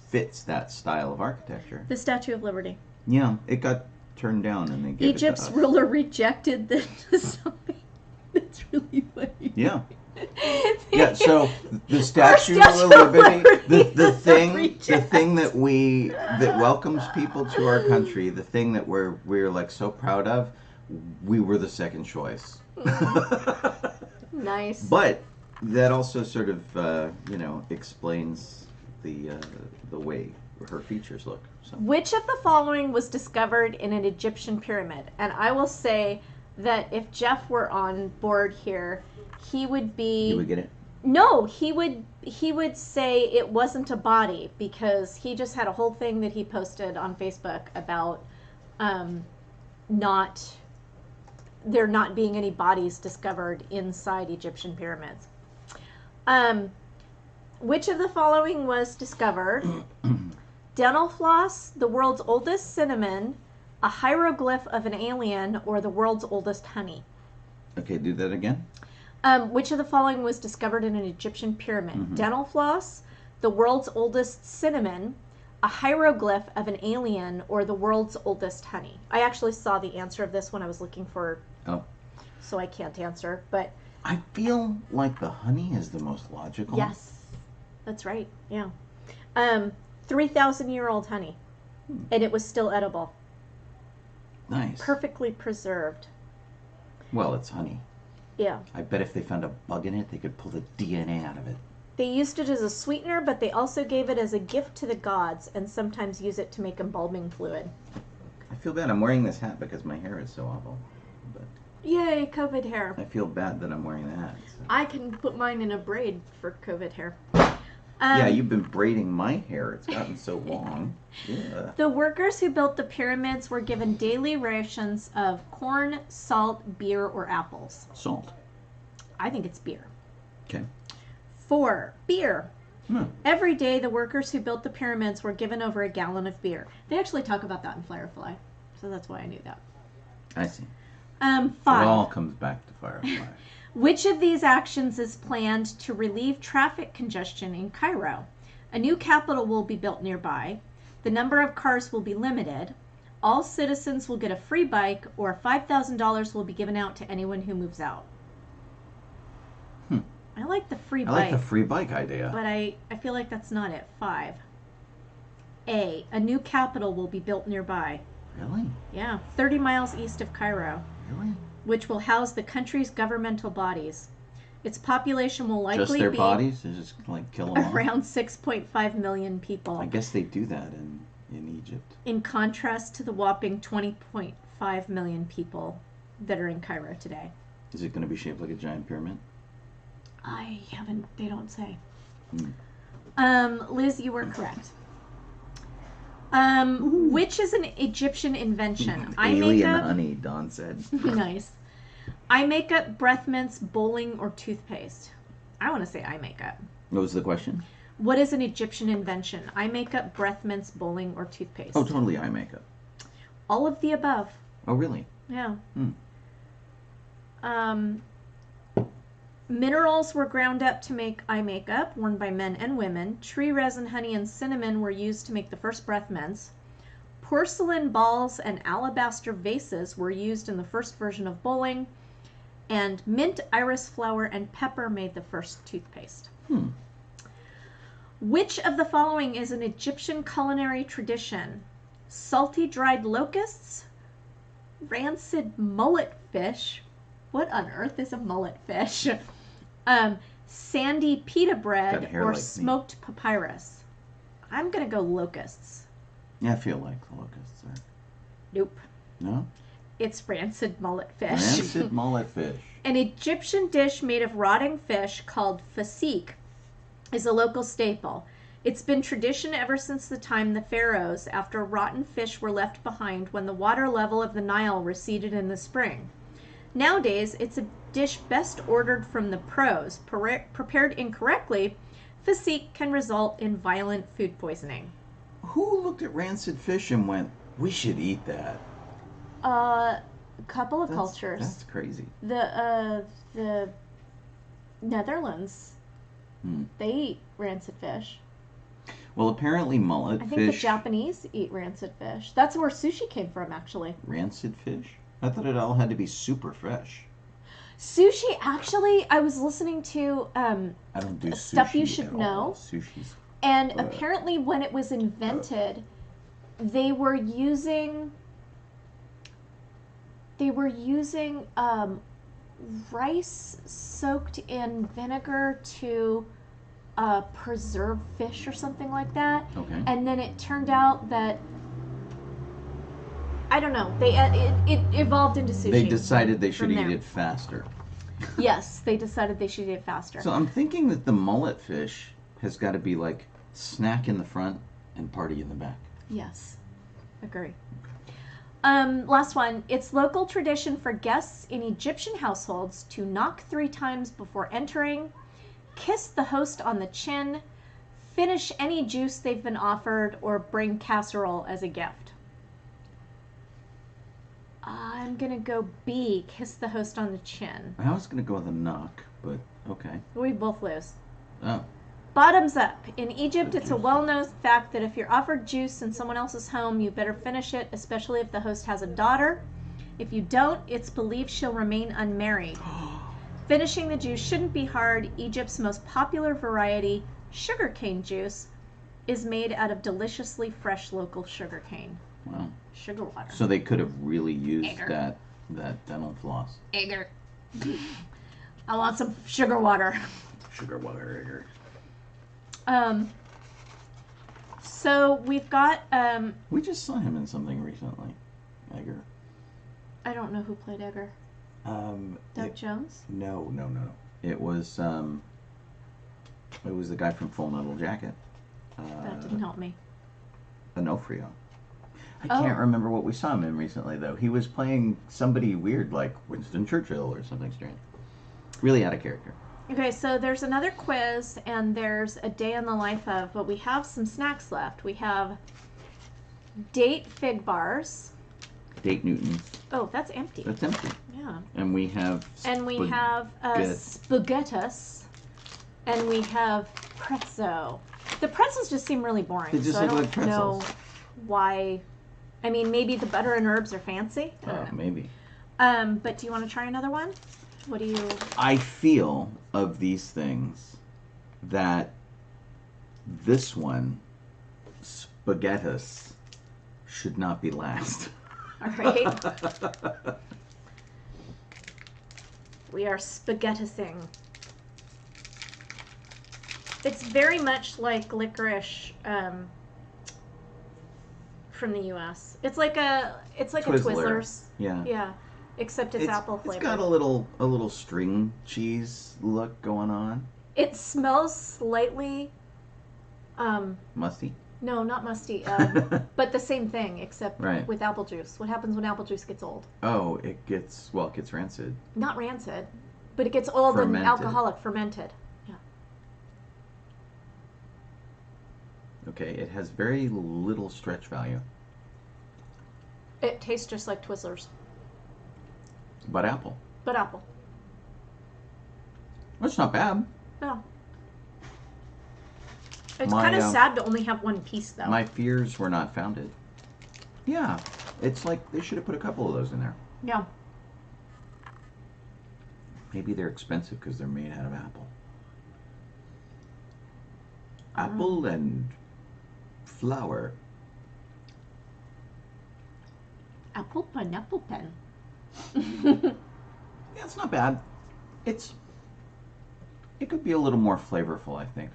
fits that style of architecture. The Statue of Liberty. Yeah, it got turned down and they gave Egypt's it to us. ruler rejected the design. That's really funny. Yeah. Yeah, so the Statue of Liberty, the thing that welcomes people to our country, the thing that we're like so proud of, we were the second choice. Nice. But that also sort of explains the way her features look. So. Which of the following was discovered in an Egyptian pyramid? And I will say that if Jeff were on board here, he would be... He would get it? No, he would say it wasn't a body because he just had a whole thing that he posted on Facebook about there not being any bodies discovered inside Egyptian pyramids. Which of the following was discovered? Dental floss, the world's oldest cinnamon, a hieroglyph of an alien, or the world's oldest honey? Okay, do that again. Which of the following was discovered in an Egyptian pyramid? Mm-hmm. Dental floss, the world's oldest cinnamon, a hieroglyph of an alien, or the world's oldest honey? I actually saw the answer of this when I was looking for... Oh. So I can't answer, but... I feel like the honey is the most logical. Yes, that's right, yeah. 3,000-year-old honey, and it was still edible. Nice. Perfectly preserved. Well, it's honey. Yeah. I bet if they found a bug in it, they could pull the DNA out of it. They used it as a sweetener, but they also gave it as a gift to the gods and sometimes use it to make embalming fluid. I feel bad. I'm wearing this hat because my hair is so awful. But Yay, COVID hair. I feel bad that I'm wearing the hat. So. I can put mine in a braid for COVID hair. Yeah, you've been braiding my hair. It's gotten so long. Yeah. The workers who built the pyramids were given daily rations of corn, salt, beer, or apples. Salt. I think it's beer. Okay. 4. Beer. Every day, the workers who built the pyramids were given over a gallon of beer. They actually talk about that in Firefly, so that's why I knew that. I see. 5. It all comes back to Firefly. Which of these actions is planned to relieve traffic congestion in Cairo? A new capital will be built nearby. The number of cars will be limited. All citizens will get a free bike, or $5,000 will be given out to anyone who moves out. I like the free bike. I like the free bike idea. But I feel like that's not it. 5. A new capital will be built nearby. Really? Yeah, 30 miles east of Cairo. Really? Which will house the country's governmental bodies. Its population will likely just their be bodies? They just kill them all? around 6.5 million people. I guess they do that in Egypt. In contrast to the whopping 20.5 million people that are in Cairo today. Is it going to be shaped like a giant pyramid? They don't say. Liz, you were correct. Which is an Egyptian invention? Eye Alien makeup. honey, Dawn said. Nice. Eye makeup, breath mints, bowling, or toothpaste? I want to say eye makeup. What was the question? What is an Egyptian invention? Eye makeup, breath mints, bowling, or toothpaste? Oh, totally eye makeup. All of the above. Oh, really? Yeah. Hmm. Minerals were ground up to make eye makeup, worn by men and women. Tree resin, honey, and cinnamon were used to make the first breath mints. Porcelain balls and alabaster vases were used in the first version of bowling. And mint, iris flower, and pepper made the first toothpaste. Which of the following is an Egyptian culinary tradition? Salty dried locusts, rancid mullet fish. What on earth is a mullet fish? Sandy pita bread, or like smoked papyrus. I'm going to go locusts. Yeah, I feel like the locusts are. Nope. No? It's rancid mullet fish. Rancid mullet fish. An Egyptian dish made of rotting fish called fasik is a local staple. It's been tradition ever since the time the pharaohs, after rotten fish were left behind when the water level of the Nile receded in the spring. Nowadays, it's a dish best ordered from the pros. Prepared incorrectly, fasik can result in violent food poisoning. Who looked at rancid fish and went, we should eat that? A couple of cultures. That's crazy. The Netherlands, they eat rancid fish. Well, apparently mullet I fish... think the Japanese eat rancid fish. That's where sushi came from, actually. Rancid fish? I thought it all had to be super fresh. Sushi, actually, I was listening to I don't do Stuff sushi You Should at Know. all. Sushi's... And apparently when it was invented, they were using rice soaked in vinegar to preserve fish or something like that. Okay. And then it turned out that, I don't know, it evolved into sushi. They decided they should from eat there. it faster. Yes, they decided they should eat it faster. So I'm thinking that the mullet fish has got to be like snack in the front and party in the back. Yes, agree. Last one. It's local tradition for guests in Egyptian households to knock 3 times before entering, kiss the host on the chin, finish any juice they've been offered, or bring casserole as a gift. I'm going to go B, kiss the host on the chin. I was going to go with a knock, but okay. We both lose. Oh. Bottoms up. In Egypt, it's a well-known fact that if you're offered juice in someone else's home, you better finish it, especially if the host has a daughter. If you don't, it's believed she'll remain unmarried. Finishing the juice shouldn't be hard. Egypt's most popular variety, sugarcane juice, is made out of deliciously fresh local sugarcane. Wow. Sugar water. So they could have really used Egger. that dental floss. Egger. I want some sugar water. Sugar water, Egger. So we've got, We just saw him in something recently. Egger. I don't know who played Edgar. Doug Jones? No. It was the guy from Full Metal Jacket. That didn't help me. Onofrio. I can't remember what we saw him in recently, though. He was playing somebody weird, like Winston Churchill or something strange. Really out of character. Okay, so there's another quiz, and there's a day in the life of, but we have some snacks left. We have date fig bars. Date Newton. Oh, that's empty. That's empty. Yeah. And we have... spaghettis. And we have pretzel. The pretzels just seem really boring. They just so I look don't like pretzels. know why. I mean, maybe the butter and herbs are fancy. I don't know. Maybe. But do you want to try another one? What do you... I feel of these things that this one, spaghettis, should not be last. All right. We are spaghettising. It's very much like licorice from the U.S. It's like a Twizzlers. Yeah. Yeah. Except it's apple flavored. It's got a little string cheese look going on. It smells slightly Musty? No, not musty. But the same thing, except Right. with apple juice. What happens when apple juice gets old? Oh, it gets rancid. Not rancid, but it gets old and Fermented. alcoholic, fermented. Yeah. Okay, it has very little stretch value. It tastes just like Twizzlers, But apple. but apple. That's not bad. Yeah. It's My, kind of sad to only have one piece, though. My fears were not founded. Yeah, it's like they should have put a couple of those in there. Yeah. Maybe they're expensive because they're made out of apple. Apple and flour. Apple pineapple pen. Yeah, it's not bad. It could be a little more flavorful, I think.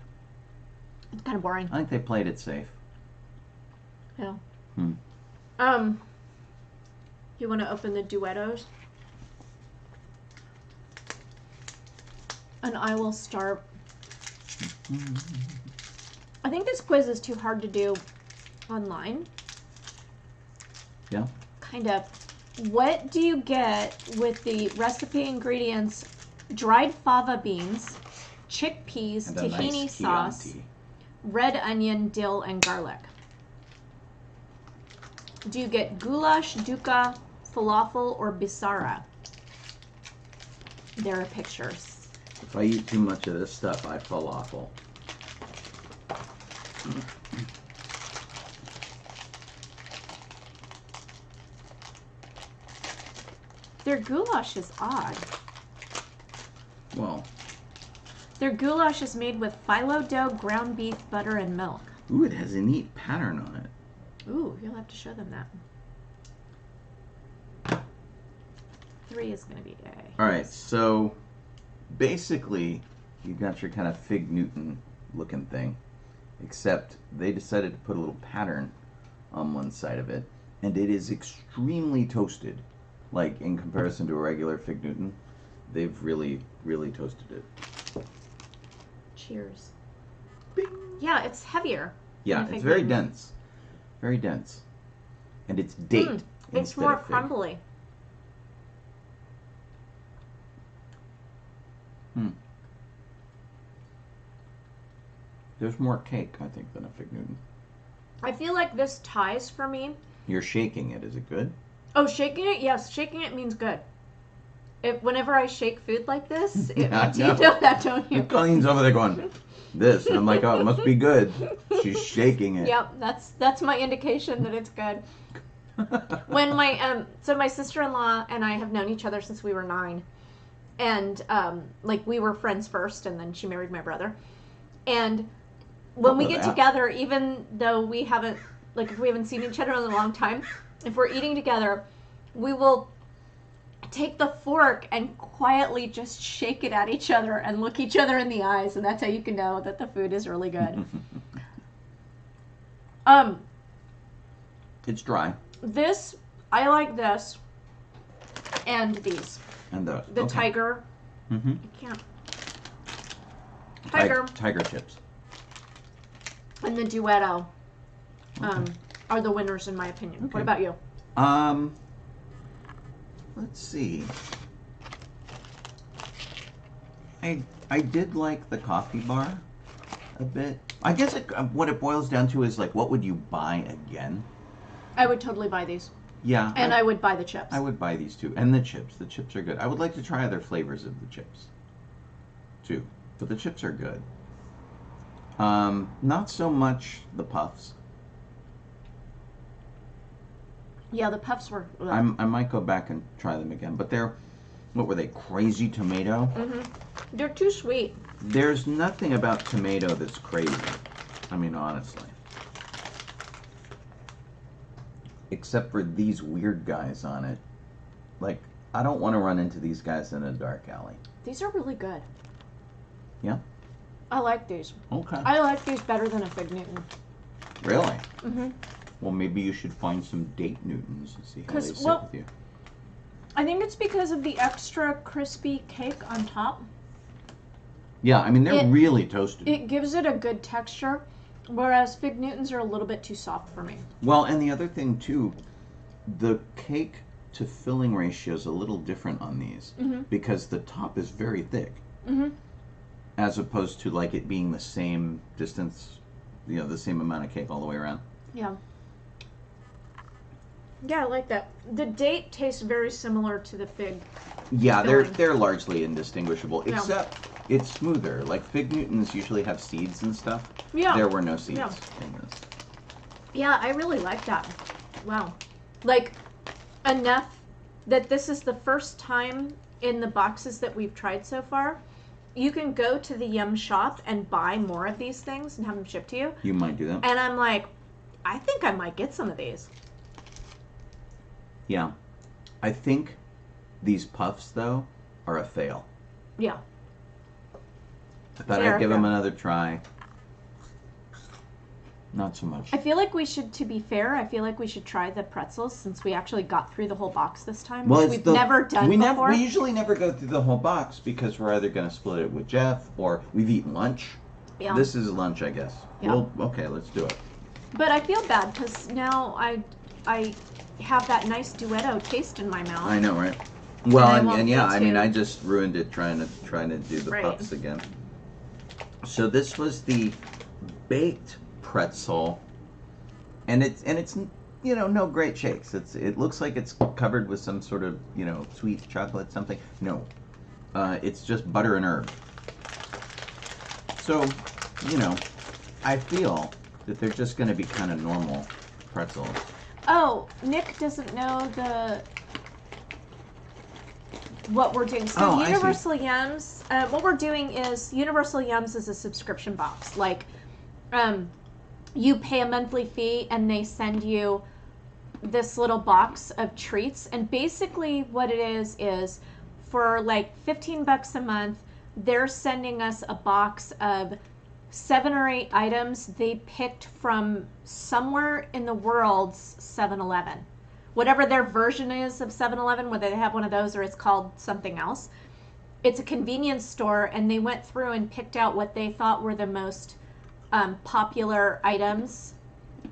It's kind of boring. I think they played it safe. Yeah. Hmm. You want to open the duettos? And I will start. I think this quiz is too hard to do online. Yeah. Kind of. What do you get with the recipe ingredients? Dried fava beans, chickpeas, And a tahini nice sauce, Chianti. red onion, dill, and garlic. Do you get goulash, dukkha, falafel, or bisara? There are pictures. If I eat too much of this stuff, I fall awful. Their goulash is odd. Well, Their goulash is made with phyllo dough, ground beef, butter, and milk. ooh, it has a neat pattern on it. Ooh, you'll have to show them that. 3 is going to be A. All right, so basically, you got your kind of Fig Newton looking thing, except they decided to put a little pattern on one side of it, and it is extremely toasted. Like in comparison to a regular Fig Newton, they've really, really toasted it. Cheers. Bing. Yeah, it's heavier. Yeah, than a it's Fig very Newton. dense, very dense, and it's date. It's instead more of fig. crumbly. There's more cake, I think, than a Fig Newton. I feel like this ties for me. You're shaking it. Is it good? Oh, shaking it? Yes, shaking it means good. Whenever I shake food like this, it Yeah, I means you know. know that, don't you? Colleen's over there going, this. And I'm like, oh, it must be good. She's shaking it. Yep, that's my indication that it's good. When my sister-in-law and I have known each other since we were 9, and like we were friends first, and then she married my brother. And when we get together, even though we haven't, like if we haven't seen each other in a long time, if we're eating together, we will take the fork and quietly just shake it at each other and look each other in the eyes, and that's how you can know that the food is really good. It's dry. This, I like this, and these. And those. The Okay. tiger. Mm-hmm. I can't. Tiger Tiger chips. and the duetto Okay. are the winners in my opinion. Okay. What about you? Let's see. I did like the coffee bar a bit. I guess what it boils down to is like, what would you buy again? I would totally buy these. Yeah. And I would buy the chips. I would buy these too. And the chips. The chips are good. I would like to try other flavors of the chips too. But the chips are good. Not so much the puffs. Yeah, the puffs were. I might go back and try them again. But what were they? Crazy tomato? Mm-hmm. They're too sweet. There's nothing about tomato that's crazy. I mean, honestly. Except for these weird guys on it. Like, I don't want to run into these guys in a dark alley. These are really good. Yeah? I like these. Okay. I like these better than a Fig Newton. Really? Mm-hmm. Well, maybe you should find some date Newtons and see how they 'Cause, sit well, with you. I think it's because of the extra crispy cake on top. Yeah, I mean, they're it- really toasted. It gives it a good texture. Whereas Fig Newtons are a little bit too soft for me. Well, and the other thing too, the cake to filling ratio is a little different on these because the top is very thick, as opposed to like it being the same distance, you know, the same amount of cake all the way around. Yeah. Yeah, I like that. The date tastes very similar to the fig. Yeah, filling. they're largely indistinguishable, Yeah. except it's smoother. Like Fig Newtons usually have seeds and stuff. Yeah. There were no seeds Yeah. in this. Yeah, I really like that. Wow. Like, enough that this is the first time in the boxes that we've tried so far. You can go to the Yum shop and buy more of these things and have them shipped to you. You might do that. And I'm like, I think I might get some of these. Yeah. I think these puffs, though, are a fail. Yeah. I thought I'd give them another try. Not so much. I feel like we should, to be fair, I feel like we should try the pretzels since we actually got through the whole box this time, which we've never done before. We usually never go through the whole box because we're either going to split it with Jeff or we've eaten lunch. Yeah. This is lunch, I guess. Yeah. Well, okay, let's do it. But I feel bad because now I have that nice duetto taste in my mouth. I know, right? Well, and yeah, I mean, to- I just ruined it trying to do the Right. puffs again. So this was the baked pretzel, and it's you know, no great shakes. It looks like it's covered with some sort of, you know, sweet chocolate something. No, it's just butter and herb. So, you know, I feel that they're just going to be kind of normal pretzels. Oh, Nick doesn't know what we're doing. So Oh, I see. Universal Yums, what we're doing is Universal Yums is a subscription box. Like, you pay a monthly fee and they send you this little box of treats. And basically what it is for like $15 a month, they're sending us a box of 7 or 8 items they picked from somewhere in the world's 7-Eleven. Whatever their version is of 7-Eleven, whether they have one of those or it's called something else. It's a convenience store, and they went through and picked out what they thought were the most popular items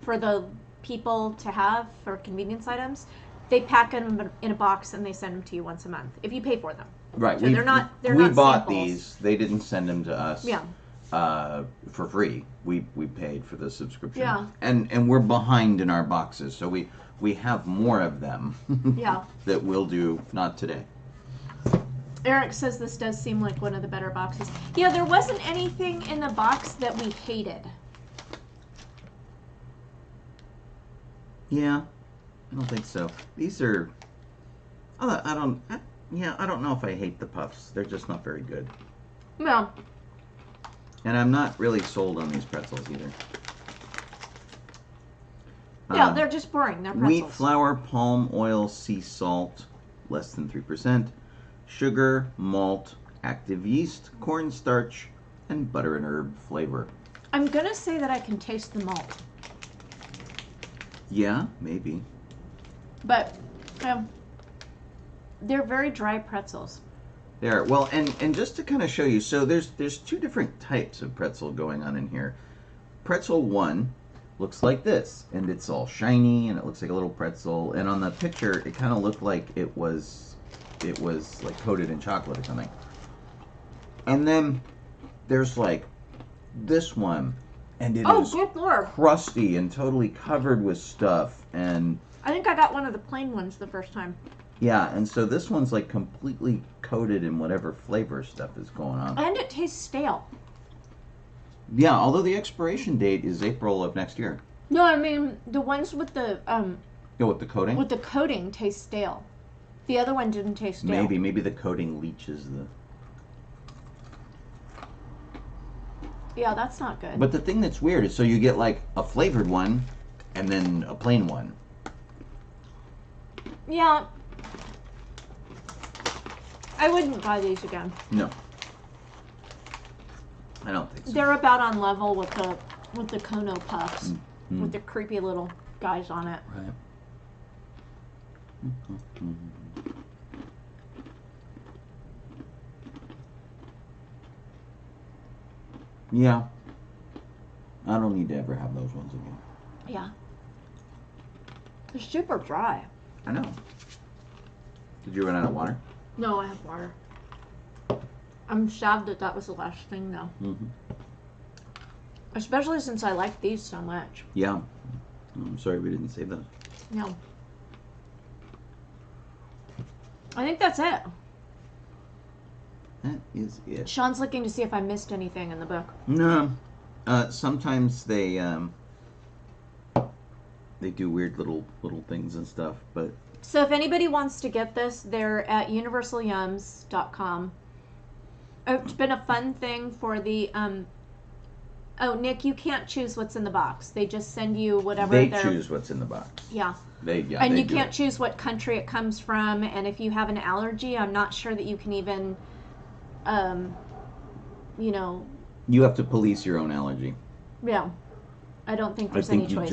for the people to have for convenience items. They pack them in a box and they send them to you once a month if you pay for them. Right. So we not bought samples. these. They didn't send them to us. Yeah. For free. We paid for the subscription. Yeah. And we're behind in our boxes, so we have more of them. Yeah. That we'll do not today. Eric says this does seem like one of the better boxes. Yeah, there wasn't anything in the box that we hated. Yeah. I don't think so. These are I don't know if I hate the puffs. They're just not very good. No. And I'm not really sold on these pretzels either. Yeah, they're just boring. They're pretzels. Wheat flour, palm oil, sea salt, less than 3%, sugar, malt, active yeast, cornstarch, and butter and herb flavor. I'm going to say that I can taste the malt. Yeah, maybe. But they're very dry pretzels. There. Well, and just to kind of show you, so there's two different types of pretzel going on in here. Pretzel 1 looks like this, and it's all shiny, and it looks like a little pretzel. And on the picture, it kind of looked like it was like coated in chocolate or something. And then there's like this one, and it is good lord. crusty and totally covered with stuff. And I think I got one of the plain ones the first time. yeah, and so this one's like completely coated in whatever flavor stuff is going on. And it tastes stale. Yeah, although the expiration date is April of next year. No, I mean the ones with the Go with the coating? with the coating taste stale. The other one didn't taste stale. Maybe the coating leaches the... Yeah, that's not good. But the thing that's weird is so you get like a flavored one and then a plain one. Yeah. I wouldn't buy these again. No. I don't think so. They're about on level with the Kono puffs, Mm-hmm. with the creepy little guys on it. Right. Yeah. I don't need to ever have those ones again. Yeah. They're super dry. I know. Did you run out of water? No, I have water. I'm sad that was the last thing, though. Mm-hmm. Especially since I like these so much. Yeah. I'm sorry we didn't save those. No. I think that's it. That is it. Sean's looking to see if I missed anything in the book. No. Sometimes they do weird little things and stuff, but So if anybody wants to get this, they're at universalyums.com. It's been a fun thing for the oh, Nick, you can't choose what's in the box. They just send you whatever they they're... choose what's in the box. Yeah. And you can't choose what country it comes from, and if you have an allergy, I'm not sure that you can even you know... You have to police your own allergy. Yeah. I don't think there's any choice.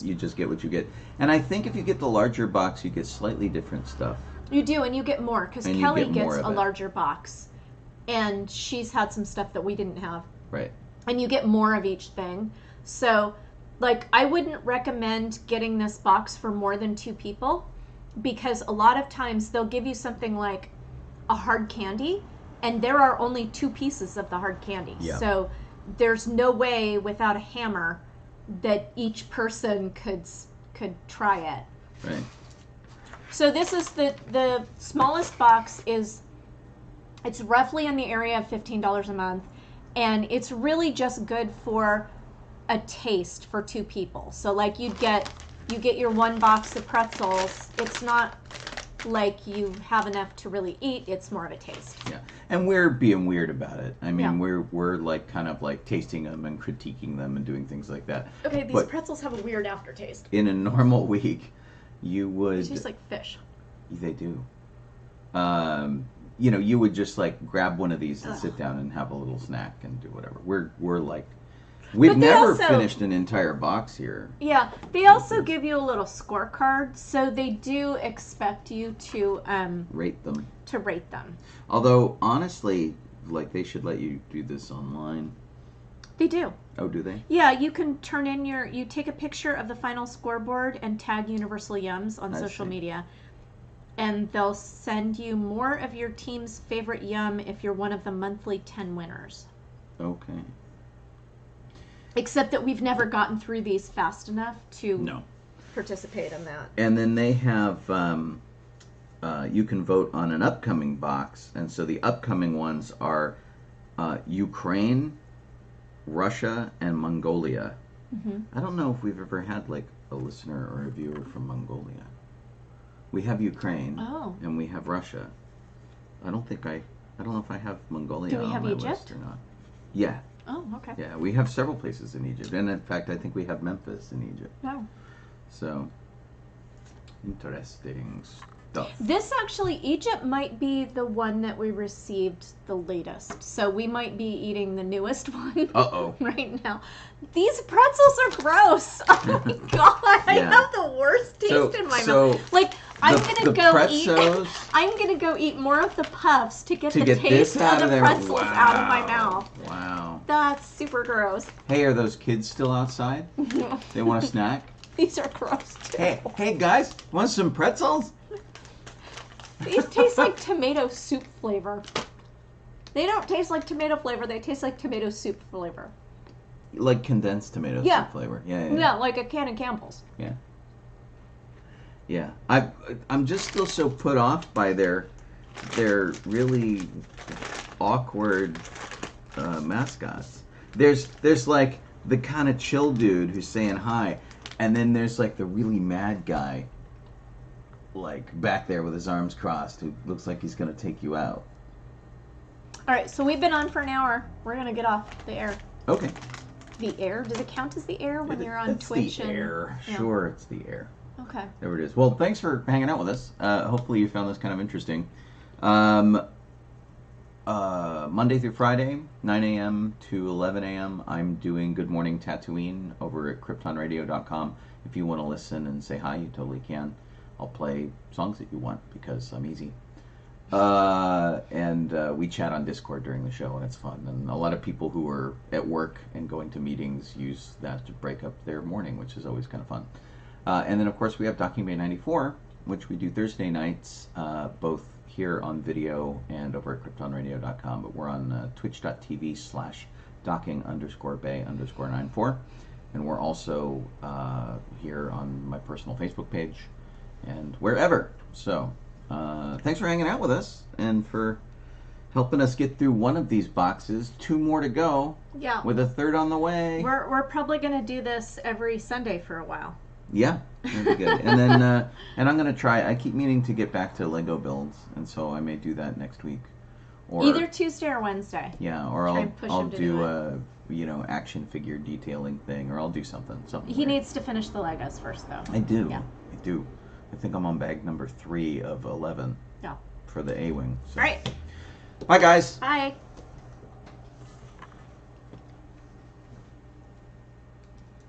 You just get what you get. And I think if you get the larger box, you get slightly different stuff. You do, and you get more, because And Kelly you get more gets of a it. larger box, and she's had some stuff that we didn't have. Right. And you get more of each thing. So, like, I wouldn't recommend getting this box for more than 2 people, because a lot of times they'll give you something like a hard candy, and there are only 2 pieces of the hard candy. Yeah. So there's no way without a hammer that each person could try it. Right. So this is the smallest box is, it's roughly in the area of $15 a month, and it's really just good for a taste for 2 people. So like you get your 1 box of pretzels. It's not like you have enough to really eat. It's more of a taste. Yeah. And we're being weird about it. I mean, Yeah. we're like kind of like tasting them and critiquing them and doing things like that. Okay, these But pretzels have a weird aftertaste. in a normal week, you would... It tastes like fish. They do. You know, you would just like grab one of these and Ugh. sit down and have a little snack and do whatever. We're like, we've But they never also- finished an entire box here. Yeah, they also give you a little scorecard, so they do expect you to Rate them. rate them. Although honestly, like they should let you do this online. They do. Oh, do they? Yeah, you can turn in you take a picture of the final scoreboard and tag Universal Yums on I social see. media. And they'll send you more of your team's favorite yum if you're one of the monthly 10 winners. Okay. Except that we've never gotten through these fast enough to No. participate in that. And then they have, you can vote on an upcoming box. And so the upcoming ones are Ukraine, Russia, and Mongolia. Mm-hmm. I don't know if we've ever had like a listener or a viewer from Mongolia. We have Ukraine, Oh. and we have Russia. I don't know if I have Mongolia Do we on have my Egypt? list or not. Yeah, Oh, okay. yeah, we have several places in Egypt. And in fact, I think we have Memphis in Egypt. No. So, interesting stuff. This actually, Egypt might be the one that we received the latest. So we might be eating the newest one Uh-oh. right now. These pretzels are gross. Oh my god, I Yeah. have the worst taste in my mouth. Like I'm the gonna go pretzos- eat. I'm gonna go eat more of the puffs to get To the get taste this out of of the there, pretzels out of my mouth. Wow. That's super gross. Hey, are those kids still outside? They want a snack? These are gross too. Hey guys, want some pretzels? These taste like tomato soup flavor. They don't taste like tomato flavor. They taste like tomato soup flavor. Like condensed tomato Yeah. soup flavor. Yeah. Yeah, like a can of Campbell's. Yeah. I'm just still so put off by their really awkward mascots. There's like the kind of chill dude who's saying hi, and then there's like the really mad guy, like back there with his arms crossed, who looks like he's gonna take you out. All right, so we've been on for an hour. We're gonna get off the air. Okay. The air? Does it count as the air when you're on That's Twitch? the air. Yeah. Sure, it's the air. Okay. There it is. Well, thanks for hanging out with us. Hopefully you found this kind of interesting. Monday through Friday, 9 a.m. to 11 a.m., I'm doing Good Morning Tatooine over at KryptonRadio.com. If you want to listen and say hi, you totally can. I'll play songs that you want because I'm easy. And we chat on Discord during the show, and it's fun. And a lot of people who are at work and going to meetings use that to break up their morning, which is always kind of fun. And then, of course, we have DB-94, which we do Thursday nights, both here on video and over at KryptonRadio.com. But we're on twitch.tv/docking_bay_94. And we're also here on my personal Facebook page and wherever. So thanks for hanging out with us and for helping us get through one of these boxes. 2 more to go. Yeah. With a 3rd on the way. We're probably going to do this every Sunday for a while. Yeah, that'd be good. And then and I'm going to try. I keep meaning to get back to Lego builds, and so I may do that next week. Or either Tuesday or Wednesday. Yeah, or I'll do a action figure detailing thing, or I'll do something. He weird. Needs to finish the Legos first, though. I do. Yeah. I do. I think I'm on bag number 3 of 11. Yeah. For the A-wing. So. All right. Bye, guys. Bye.